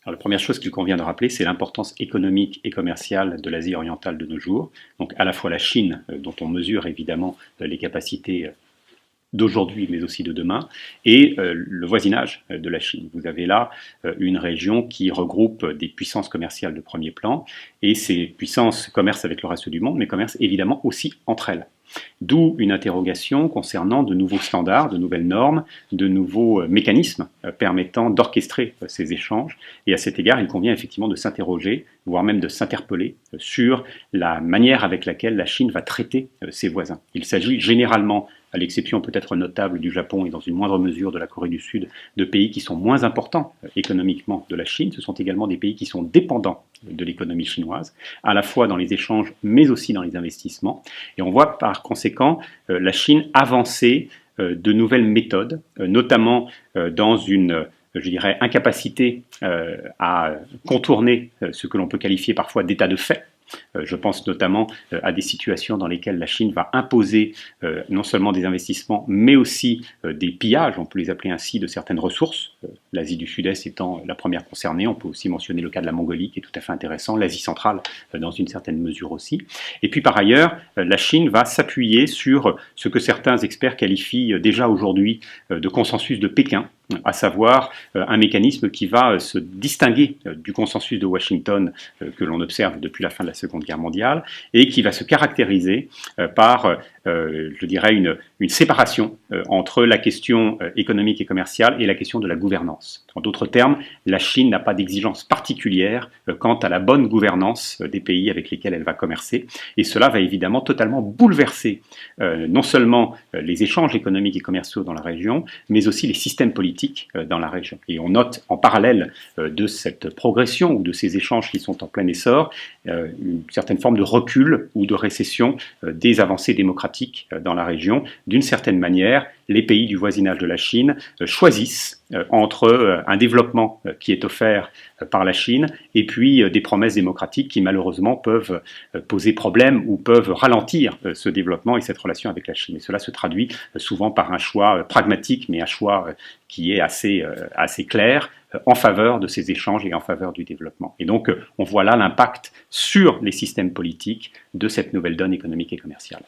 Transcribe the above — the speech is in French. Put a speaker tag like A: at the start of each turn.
A: Alors, la première chose qu'il convient de rappeler, c'est l'importance économique et commerciale de l'Asie orientale de nos jours. Donc à la fois la Chine, dont on mesure évidemment les capacités d'aujourd'hui, mais aussi de demain, et le voisinage de la Chine. Vous avez là une région qui regroupe des puissances commerciales de premier plan, et ces puissances commercent avec le reste du monde, mais commercent évidemment aussi entre elles. D'où une interrogation concernant de nouveaux standards, de nouvelles normes, de nouveaux mécanismes permettant d'orchestrer ces échanges. Et à cet égard, il convient effectivement de s'interroger, voire même de s'interpeller sur la manière avec laquelle la Chine va traiter ses voisins. Il s'agit généralement, à l'exception peut-être notable du Japon et dans une moindre mesure de la Corée du Sud, de pays qui sont moins importants économiquement de la Chine. Ce sont également des pays qui sont dépendants de l'économie chinoise, à la fois dans les échanges, mais aussi dans les investissements. Et on voit par conséquent la Chine avancer de nouvelles méthodes, notamment dans une, je dirais, incapacité à contourner ce que l'on peut qualifier parfois d'état de fait. Je pense notamment à des situations dans lesquelles la Chine va imposer non seulement des investissements, mais aussi des pillages, on peut les appeler ainsi, de certaines ressources. L'Asie du Sud-Est étant la première concernée, on peut aussi mentionner le cas de la Mongolie qui est tout à fait intéressant, l'Asie centrale dans une certaine mesure aussi. Et puis par ailleurs, la Chine va s'appuyer sur ce que certains experts qualifient déjà aujourd'hui de consensus de Pékin, à savoir un mécanisme qui va se distinguer du consensus de Washington que l'on observe depuis la fin de la Seconde Guerre mondiale et qui va se caractériser par, je dirais, une séparation entre la question économique et commerciale et la question de la gouvernance. En d'autres termes, la Chine n'a pas d'exigence particulière quant à la bonne gouvernance des pays avec lesquels elle va commercer et cela va évidemment totalement bouleverser non seulement les échanges économiques et commerciaux dans la région, mais aussi les systèmes politiques dans la région. Et on note en parallèle de cette progression ou de ces échanges qui sont en plein essor, une certaine forme de recul ou de récession des avancées démocratiques dans la région. D'une certaine manière, les pays du voisinage de la Chine choisissent entre un développement qui est offert par la Chine et puis des promesses démocratiques qui malheureusement peuvent poser problème ou peuvent ralentir ce développement et cette relation avec la Chine. Et cela se traduit souvent par un choix pragmatique, mais un choix qui est assez clair en faveur de ces échanges et en faveur du développement. Et donc on voit là l'impact sur les systèmes politiques de cette nouvelle donne économique et commerciale.